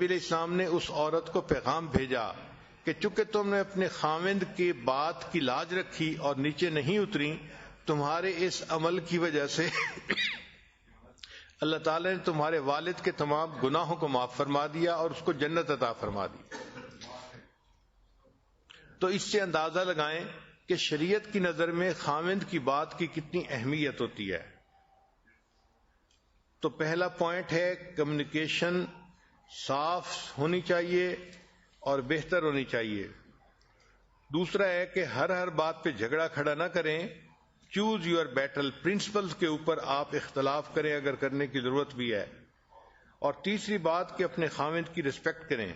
نبی علیہ السلام نے اس عورت کو پیغام بھیجا کہ چونکہ تم نے اپنے خاوند کی بات کی لاج رکھی اور نیچے نہیں اتری، تمہارے اس عمل کی وجہ سے اللہ تعالی نے تمہارے والد کے تمام گناہوں کو معاف فرما دیا اور اس کو جنت عطا فرما دی۔ تو اس سے اندازہ لگائیں کہ شریعت کی نظر میں خاوند کی بات کی کتنی اہمیت ہوتی ہے۔ تو پہلا پوائنٹ ہے کمیونیکیشن صاف ہونی چاہیے اور بہتر ہونی چاہیے۔ دوسرا ہے کہ ہر بات پہ جھگڑا کھڑا نہ کریں، چوز یور بیٹل، پرنسپلز کے اوپر آپ اختلاف کریں اگر کرنے کی ضرورت بھی ہے۔ اور تیسری بات کہ اپنے خاوند کی رسپیکٹ کریں۔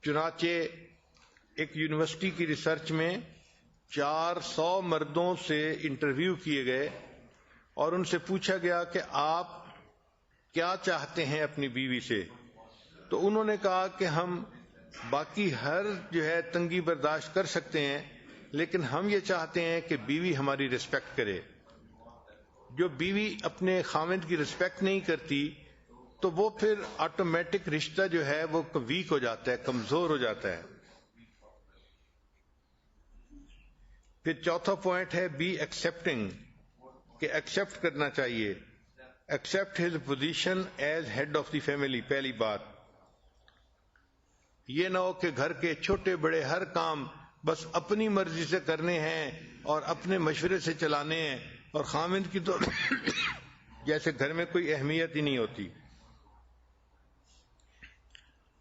چنانچہ ایک یونیورسٹی کی ریسرچ میں 400 مردوں سے انٹرویو کیے گئے اور ان سے پوچھا گیا کہ آپ کیا چاہتے ہیں اپنی بیوی سے، تو انہوں نے کہا کہ ہم باقی ہر تنگی برداشت کر سکتے ہیں، لیکن ہم یہ چاہتے ہیں کہ بیوی ہماری رسپیکٹ کرے۔ جو بیوی اپنے خاوند کی رسپیکٹ نہیں کرتی تو وہ پھر آٹومیٹک رشتہ وہ ویک ہو جاتا ہے، کمزور ہو جاتا ہے۔ پھر چوتھا پوائنٹ ہے بی ایکسپٹنگ، کہ ایکسپٹ کرنا چاہیے، accept his position as head of the family. پہلی بات یہ نہ ہو کہ گھر کے چھوٹے بڑے ہر کام بس اپنی مرضی سے کرنے ہیں اور اپنے مشورے سے چلانے ہیں، اور خاوند کی تو جیسے گھر میں کوئی اہمیت ہی نہیں ہوتی۔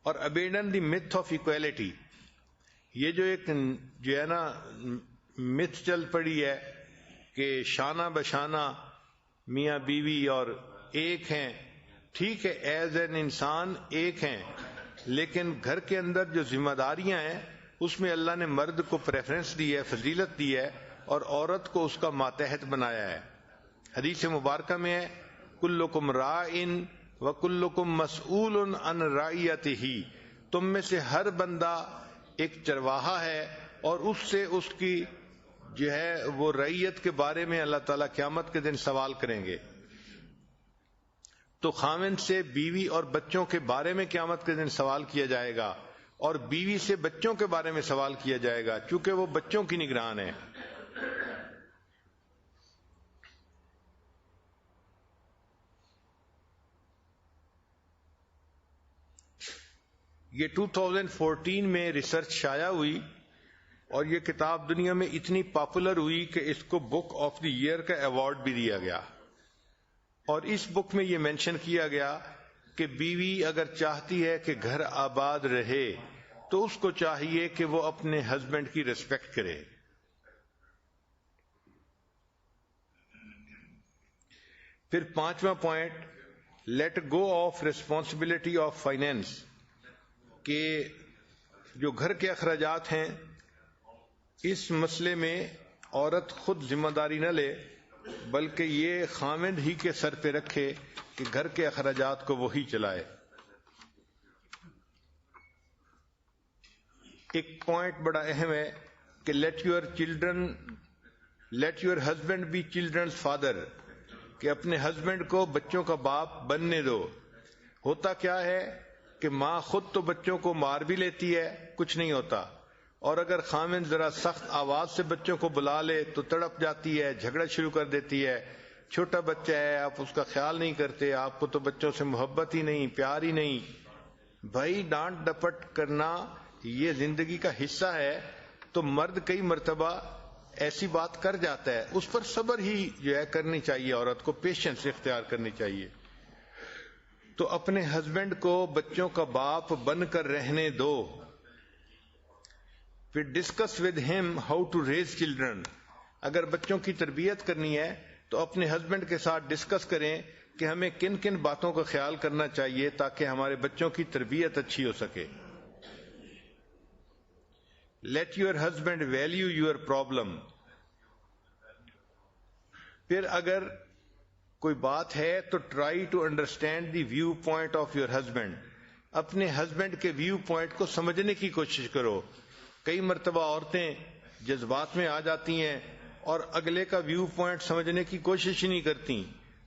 اور abandon the myth of equality، یہ جو ایک myth چل پڑی ہے کہ شانہ بشانہ میاں بیوی اور ایک ہیں، ٹھیک ہے ایز این انسان ایک ہیں، لیکن گھر کے اندر جو ذمہ داریاں ہیں اس میں اللہ نے مرد کو پریفرنس دی ہے، فضیلت دی ہے، اور عورت کو اس کا ماتحت بنایا ہے۔ حدیث مبارکہ میں ہے کلکم راعٍ وکلکم مسئول عن رعیتہ، تم میں سے ہر بندہ ایک چرواہا ہے اور اس سے اس کی وہ رعیت کے بارے میں اللہ تعالیٰ قیامت کے دن سوال کریں گے۔ تو خاوند سے بیوی اور بچوں کے بارے میں قیامت کے دن سوال کیا جائے گا، اور بیوی سے بچوں کے بارے میں سوال کیا جائے گا، چونکہ وہ بچوں کی نگران ہے۔ یہ 2014 میں ریسرچ شائع ہوئی اور یہ کتاب دنیا میں اتنی پاپولر ہوئی کہ اس کو بک آف دی ایئر کا ایوارڈ بھی دیا گیا، اور اس بک میں یہ مینشن کیا گیا کہ بیوی اگر چاہتی ہے کہ گھر آباد رہے تو اس کو چاہیے کہ وہ اپنے ہسبینڈ کی ریسپیکٹ کرے۔ پھر پانچواں point let go of responsibility of finance, کہ جو گھر کے اخراجات ہیں اس مسئلے میں عورت خود ذمہ داری نہ لے، بلکہ یہ خاوند ہی کے سر پہ رکھے کہ گھر کے اخراجات کو وہی چلائے۔ ایک پوائنٹ بڑا اہم ہے کہ let your husband be children's father, کہ اپنے ہسبینڈ کو بچوں کا باپ بننے دو۔ ہوتا کیا ہے کہ ماں خود تو بچوں کو مار بھی لیتی ہے، کچھ نہیں ہوتا، اور اگر خاوند ذرا سخت آواز سے بچوں کو بلا لے تو تڑپ جاتی ہے، جھگڑا شروع کر دیتی ہے، چھوٹا بچہ ہے آپ اس کا خیال نہیں کرتے، آپ کو تو بچوں سے محبت ہی نہیں، پیار ہی نہیں۔ بھائی ڈانٹ ڈپٹ کرنا یہ زندگی کا حصہ ہے، تو مرد کئی مرتبہ ایسی بات کر جاتا ہے، اس پر صبر ہی کرنی چاہیے، عورت کو پیشنس اختیار کرنی چاہیے۔ تو اپنے ہسبینڈ کو بچوں کا باپ بن کر رہنے دو۔ پھر ڈسکس ود ہم ہاؤ ٹو ریز چلڈرن، اگر بچوں کی تربیت کرنی ہے تو اپنے ہسبینڈ کے ساتھ ڈسکس کریں کہ ہمیں کن کن باتوں کا خیال کرنا چاہیے تاکہ ہمارے بچوں کی تربیت اچھی ہو سکے۔ Let your husband value your problem, پھر اگر کوئی بات ہے تو try to understand the view point of your husband, اپنے ہسبینڈ کے ویو پوائنٹ کو سمجھنے کی کوشش کرو۔ کئی مرتبہ عورتیں جذبات میں آ جاتی ہیں اور اگلے کا ویو پوائنٹ سمجھنے کی کوشش ہی نہیں کرتی،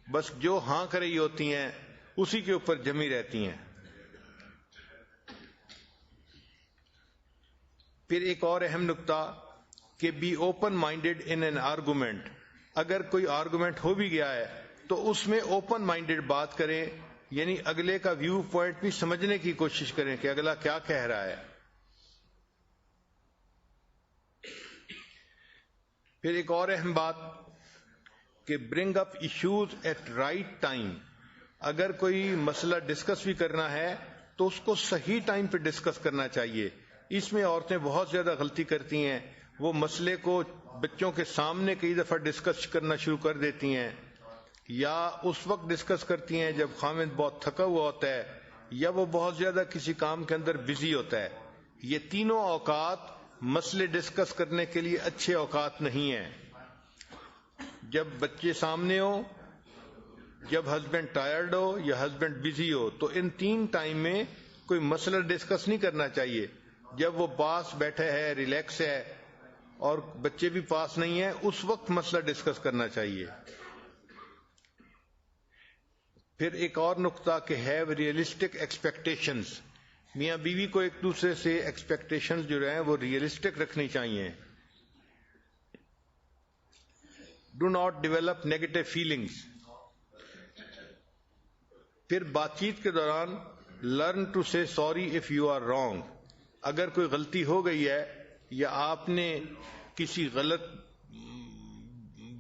بس جو ہاں کر رہی ہوتی ہیں اسی کے اوپر جمی رہتی ہیں۔ پھر ایک اور اہم نقطہ کہ be open minded in an argument, اگر کوئی آرگومنٹ ہو بھی گیا ہے تو اس میں اوپن مائنڈیڈ بات کریں، یعنی اگلے کا ویو پوائنٹ بھی سمجھنے کی کوشش کریں کہ اگلا کیا کہہ رہا ہے۔ پھر ایک اور اہم بات کہ برنگ اپ ایشوز ایٹ رائٹ ٹائم، اگر کوئی مسئلہ ڈسکس بھی کرنا ہے تو اس کو صحیح ٹائم پہ ڈسکس کرنا چاہیے۔ اس میں عورتیں بہت زیادہ غلطی کرتی ہیں، وہ مسئلے کو بچوں کے سامنے کئی دفعہ ڈسکس کرنا شروع کر دیتی ہیں، یا اس وقت ڈسکس کرتی ہیں جب خاوند بہت تھکا ہوا ہوتا ہے یا وہ بہت زیادہ کسی کام کے اندر بزی ہوتا ہے۔ یہ تینوں اوقات مسئلے ڈسکس کرنے کے لیے اچھے اوقات نہیں ہیں۔ جب بچے سامنے ہو، جب ہسبینڈ ٹائرڈ ہو یا ہسبینڈ بزی ہو، تو ان تین ٹائم میں کوئی مسئلہ ڈسکس نہیں کرنا چاہیے۔ جب وہ پاس بیٹھا ہے، ریلیکس ہے اور بچے بھی پاس نہیں ہیں، اس وقت مسئلہ ڈسکس کرنا چاہیے۔ پھر ایک اور نقطہ کہ ہیو ریئلسٹک ایکسپیکٹیشنز، میاں بیوی کو ایک دوسرے سے ایکسپیکٹیشنز جو ہیں وہ ریئلسٹک رکھنی چاہیے۔ Do not develop negative feelings. پھر بات چیت کے دوران learn to say sorry if you are wrong, اگر کوئی غلطی ہو گئی ہے یا آپ نے کسی غلط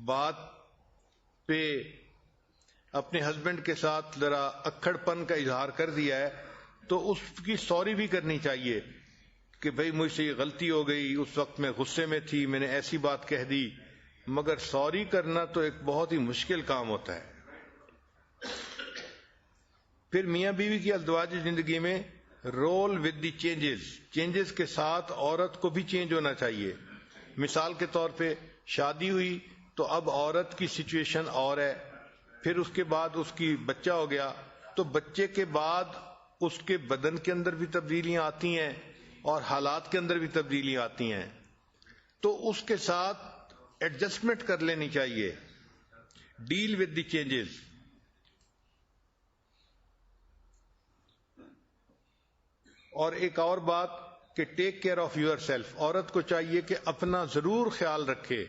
بات پہ اپنے ہسبینڈ کے ساتھ ذرا اکڑ پن کا اظہار کر دیا ہے تو اس کی سوری بھی کرنی چاہیے کہ بھئی مجھ سے یہ غلطی ہو گئی، اس وقت میں غصے میں تھی، میں نے ایسی بات کہہ دی۔ مگر سوری کرنا تو ایک بہت ہی مشکل کام ہوتا ہے۔ پھر میاں بیوی کی ازدواجی زندگی میں رول ود دی چینجز کے ساتھ عورت کو بھی چینج ہونا چاہیے۔ مثال کے طور پہ شادی ہوئی تو اب عورت کی سچویشن اور ہے، پھر اس کے بعد اس کی بچہ ہو گیا تو بچے کے بعد اس کے بدن کے اندر بھی تبدیلیاں آتی ہیں اور حالات کے اندر بھی تبدیلیاں آتی ہیں، تو اس کے ساتھ ایڈجسٹمنٹ کر لینی چاہیے۔ Deal with the changes. اور ایک اور بات کہ take care of yourself, عورت کو چاہیے کہ اپنا ضرور خیال رکھے۔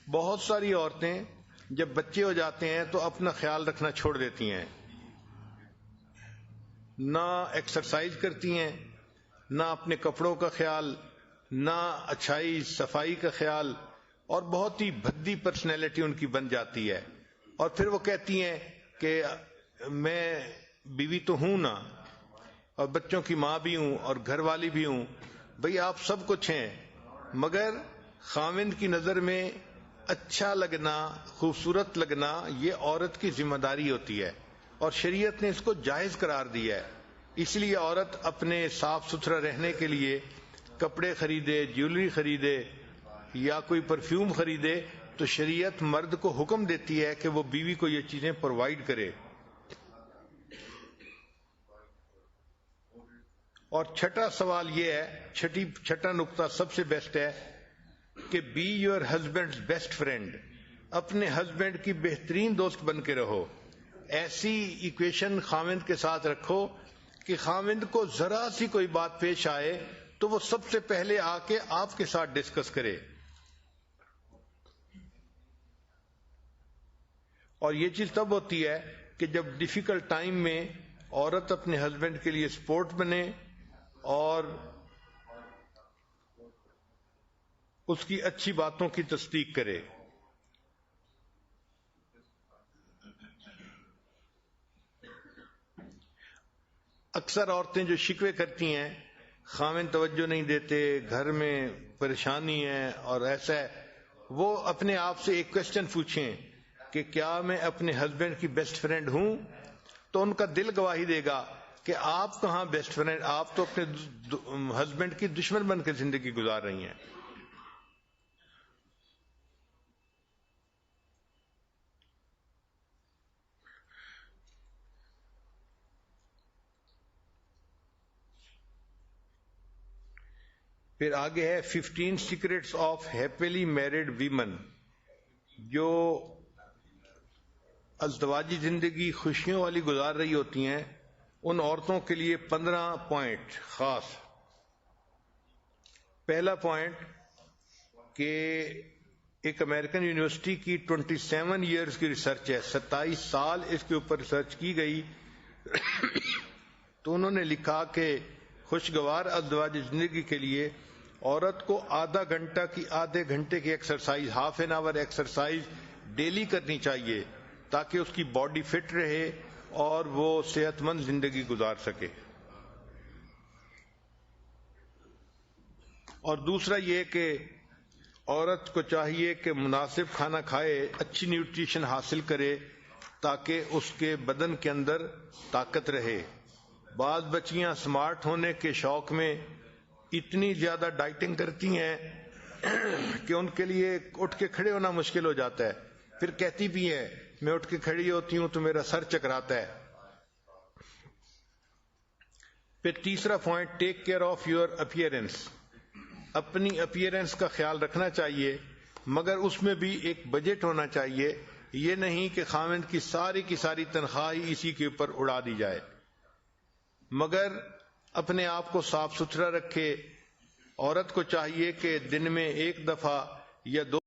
بہت ساری عورتیں جب بچے ہو جاتے ہیں تو اپنا خیال رکھنا چھوڑ دیتی ہیں، نہ ایکسرسائز کرتی ہیں، نہ اپنے کپڑوں کا خیال، نہ اچھائی صفائی کا خیال، اور بہت ہی بھدی پرسنالٹی ان کی بن جاتی ہے۔ اور پھر وہ کہتی ہیں کہ میں بیوی تو ہوں نا، اور بچوں کی ماں بھی ہوں اور گھر والی بھی ہوں۔ بھئی آپ سب کچھ ہیں، مگر خاوند کی نظر میں اچھا لگنا، خوبصورت لگنا یہ عورت کی ذمہ داری ہوتی ہے، اور شریعت نے اس کو جائز قرار دیا ہے۔ اس لیے عورت اپنے صاف ستھرا رہنے کے لیے کپڑے خریدے، جیولری خریدے یا کوئی پرفیوم خریدے تو شریعت مرد کو حکم دیتی ہے کہ وہ بیوی کو یہ چیزیں پرووائڈ کرے۔ اور چھٹا سوال یہ ہے، چھٹا نقطہ سب سے بیسٹ ہے کہ be your husband best friend, اپنے ہسبینڈ کی بہترین دوست بن کے رہو۔ ایسی ایکویشن خاوند کے ساتھ رکھو کہ خاوند کو ذرا سی کوئی بات پیش آئے تو وہ سب سے پہلے آ کے آپ کے ساتھ ڈسکس کرے۔ اور یہ چیز تب ہوتی ہے کہ جب ڈیفیکلٹ ٹائم میں عورت اپنے ہسبینڈ کے لیے سپورٹ بنے اور اس کی اچھی باتوں کی تصدیق کرے۔ اکثر عورتیں جو شکوے کرتی ہیں، خاوند توجہ نہیں دیتے، گھر میں پریشانی ہے اور ایسا ہے، وہ اپنے آپ سے ایک کوشچن پوچھیں کہ کیا میں اپنے ہسبینڈ کی بیسٹ فرینڈ ہوں؟ تو ان کا دل گواہی دے گا کہ آپ کہاں بیسٹ فرینڈ، آپ تو اپنے ہسبینڈ کی دشمن بن کے زندگی گزار رہی ہیں۔ پھر آگے ہے 15 secrets of happily married women, جو ازدواجی زندگی خوشیوں والی گزار رہی ہوتی ہیں ان عورتوں کے لیے 15 پوائنٹ خاص۔ پہلا پوائنٹ کہ ایک امریکن یونیورسٹی کی 27 ایئرز کی ریسرچ ہے، 27 سال اس کے اوپر ریسرچ کی گئی، تو انہوں نے لکھا کہ خوشگوار ازدواجی زندگی کے لیے عورت کو آدھے گھنٹے کی exercise, half an hour exercise daily کرنی چاہیے تاکہ اس کی باڈی فٹ رہے اور وہ صحت مند زندگی گزار سکے۔ اور دوسرا یہ کہ عورت کو چاہیے کہ مناسب کھانا کھائے، اچھی نیوٹریشن حاصل کرے تاکہ اس کے بدن کے اندر طاقت رہے۔ بعض بچیاں سمارٹ ہونے کے شوق میں اتنی زیادہ ڈائٹنگ کرتی ہیں کہ ان کے لیے اٹھ کے کھڑے ہونا مشکل ہو جاتا ہے، پھر کہتی بھی ہیں میں اٹھ کے کھڑی ہوتی ہوں تو میرا سر چکراتا ہے۔ پھر تیسرا point, take care of your appearance, اپنی اپیئرنس کا خیال رکھنا چاہیے، مگر اس میں بھی ایک بجٹ ہونا چاہیے، یہ نہیں کہ خاوند کی ساری تنخواہ اسی کے اوپر اڑا دی جائے، مگر اپنے آپ کو صاف ستھرا رکھے۔ عورت کو چاہیے کہ دن میں ایک دفعہ یا 2